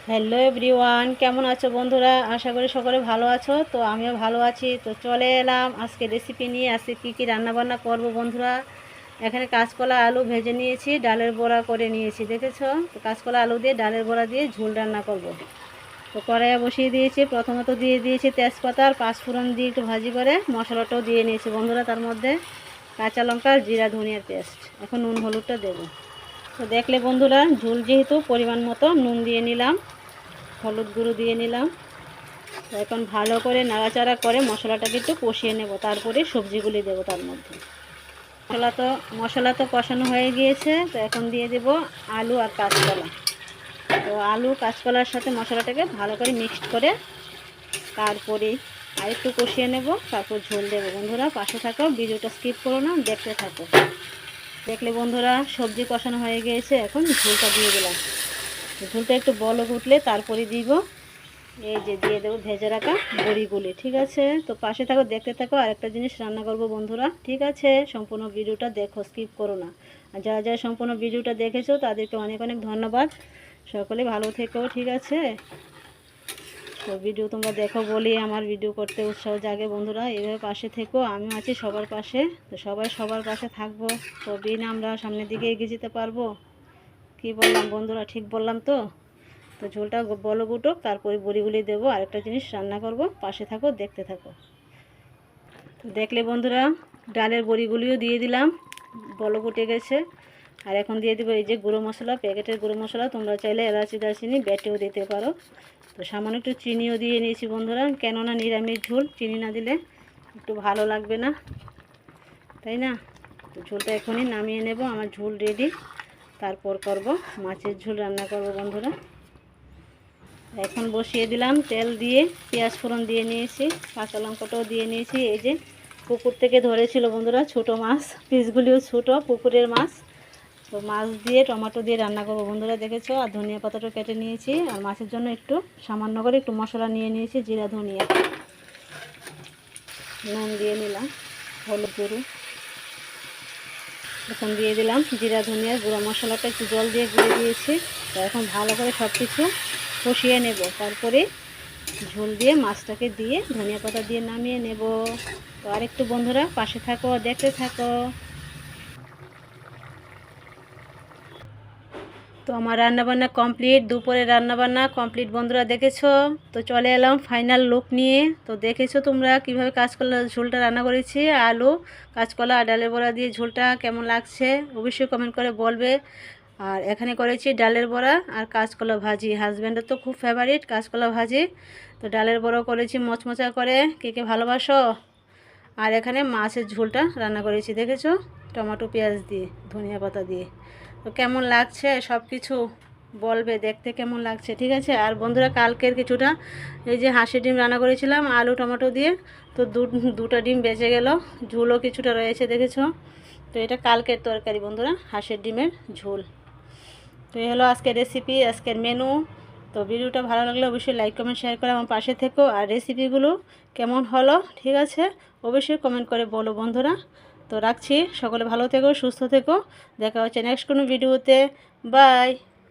Hello everyone, কেমন আছো বন্ধুরা? আশা করি সকলে ভালো আছো। তো আমিও ভালো আছি। তো চলে এলাম আজকে রেসিপি নিয়ে। আজকে কী কী রান্নাবান্না করব বন্ধুরা। এখানে কাঁচকলা আলু ভেজে নিয়েছি, ডালের বড়া করে নিয়েছি, দেখেছো? তো কাঁচকলা আলু দিয়ে ডালের বড়া দিয়ে ঝোল রান্না করব। তো কড়াইয়ে বসিয়ে দিয়েছি, প্রথমত দিয়ে দিয়েছি তেজপাতা আর পাঁচফোড়ন দিয়ে একটু ভাজি করে মশলাটাও দিয়ে নিয়েছি বন্ধুরা। তার মধ্যে কাঁচা লঙ্কা, জিরা, ধনিয়ার পেস্ট। এখন নুন হলুদটা দেবো। তো দেখলে বন্ধুরা, ঝোল যেহেতু পরিমাণ মতো নুন দিয়ে নিলাম, হলুদ গুঁড়ো দিয়ে নিলাম। তো এখন ভালো করে নাড়াচাড়া করে মশলাটাকে একটু কষিয়ে নেব, তারপরে সবজিগুলি দেব তার মধ্যে। মশলা তো কষানো হয়ে গিয়েছে। তো এখন দিয়ে দেব আলু আর কাঁচকলা। তো আলু কাঁচকলার সাথে মশলাটাকে ভালো করে মিক্সড করে তারপরে আরেকটু কষিয়ে নেব, তারপর ঝোল দেবো। বন্ধুরা পাশে থাকো, ভিডিওটা স্কিপ করো না, দেখতে থাকো। দেখলে বন্ধুরা, সবজি কষানো হয়ে গিয়েছে, এখন ঝোলটা দিয়ে দিলাম। ঝোলটা একটু বলক উঠলে তারপরে দিব এই যে দিয়ে দেবো ভেজে রাখা বড়িগুলি। ঠিক আছে? তো পাশে থাকো, দেখতে থাকো। আরেকটা জিনিস রান্না করব বন্ধুরা, ঠিক আছে? সম্পূর্ণ ভিডিওটা দেখো, স্কিপ করো না। আর যারা যারা সম্পূর্ণ ভিডিওটা দেখেছো তাদেরকে অনেক অনেক ধন্যবাদ। সকলে ভালো থেকো, ঠিক আছে? তো ভিডিও তোমরা দেখো বলি আমার ভিডিও করতে উৎসাহ জাগে বন্ধুরা। এভাবে পাশে থেকো, আমিও আছি সবার পাশে। তো সবাই সবার পাশে থাকবো, তবেই না আমরা সামনের দিকে এগিয়ে যেতে পারবো। কি বললাম বন্ধুরা, ঠিক বললাম তো? তো ঝোলটা বলক উঠুক, তারপরে বড়িগুলি দেবো। আরেকটা জিনিস রান্না করব, পাশে থাকো, দেখতে থাকো। তো দেখলে বন্ধুরা, ডালের বড়িগুলিও দিয়ে দিলাম, বলক উঠে গেছে। আর এখন দিয়ে দেবো এই যে গুঁড়ো মশলা, প্যাকেটের গুঁড়ো মশলা। তোমরা চাইলে এলাচি দারচিনি বেটেও দিতে পারো। তো সামান্য একটু চিনিও দিয়ে নিয়েছি বন্ধুরা, কেননা নিরামিষ ঝোল, চিনি না দিলে একটু ভালো লাগবে না, তাই না? তো ঝোলটা এখনই নামিয়ে নেব, আমার ঝোল রেডি। তারপর করব মাছের ঝোল রান্না করব বন্ধুরা। এখন বসিয়ে দিলাম তেল দিয়ে, পেঁয়াজ ফোড়ন দিয়ে নিয়েছি, কাঁচা লঙ্কাটাও দিয়ে নিয়েছি। এই যে পুকুর থেকে ধরেছিল বন্ধুরা ছোট মাছ, পিসগুলিও ছোট, পুকুরের মাছ। তো মাছ দিয়ে টমেটো দিয়ে রান্না করবো বন্ধুরা, দেখেছো? আর ধনিয়া পাতাটা কেটে নিয়েছি। আর মাছের জন্য একটু সামান্য করে একটু মশলা নিয়ে নিয়েছি, জিরা ধনিয়া। নুন দিয়ে নিলাম, হলুদ গুঁড়ো। এখন দিয়ে দিলাম জিরা ধনিয়া গুঁড়ো মশলাটা, একটু জল দিয়ে গুঁড়ে দিয়েছি। তো এখন ভালো করে সব কিছু কষিয়ে নেব, তারপরে ঝোল দিয়ে মাছটাকে দিয়ে ধনিয়া পাতা দিয়ে নামিয়ে নেব। তো আরেকটু বন্ধুরা পাশে থাকো, দেখতে থাকো। তো আমার রান্নাবান্না কমপ্লিট, দুপুরে রান্নাবান্না কমপ্লিট বন্ধুরা, দেখেছো? তো চলে এলাম ফাইনাল লুক নিয়ে। তো দেখেছো তোমরা কীভাবে কাঁচকলা ঝোলটা রান্না করেছি, আলু কাঁচকলা আর ডালের বড়া দিয়ে ঝোলটা কেমন লাগছে অবশ্যই কমেন্ট করে বলবে। আর এখানে করেছি ডালের বড়া আর কাঁচকলা ভাজি, হাজব্যান্ডের তো খুব ফেভারিট কাঁচকলা ভাজি। তো ডালের বড়াও করেছি মচমচা করে, কে কে ভালোবাসো। আর এখানে মাছের ঝোলটা রান্না করেছি, দেখেছো? টমেটো পেঁয়াজ দিয়ে, ধনিয়া পাতা দিয়ে। তো কেমন লাগছে সব কিছু বলবে, দেখতে কেমন লাগছে, ঠিক আছে? আর বন্ধুরা, কালকের কিছুটা এই যে হাঁসের ডিম রান্না করেছিলাম আলু টমেটো দিয়ে, তো দুটো ডিম বেঁচে গেল, ঝোলও কিছুটা রয়েছে, দেখেছো? তো এটা কালকের তরকারি বন্ধুরা, হাঁসের ডিমের ঝোল। তো এই হলো আজকের রেসিপি, আজকের মেনু। তো ভিডিওটা ভালো লাগলে অবশ্যই লাইক কমেন্ট শেয়ার করে আমার পাশে থেকো। আর রেসিপিগুলো কেমন হলো, ঠিক আছে, অবশ্যই কমেন্ট করে বলো বন্ধুরা। তো রাখছি, সকলে ভালো থেকো, সুস্থ থেকো। দেখা হচ্ছে নেক্সট কোনো ভিডিওতে। বাই।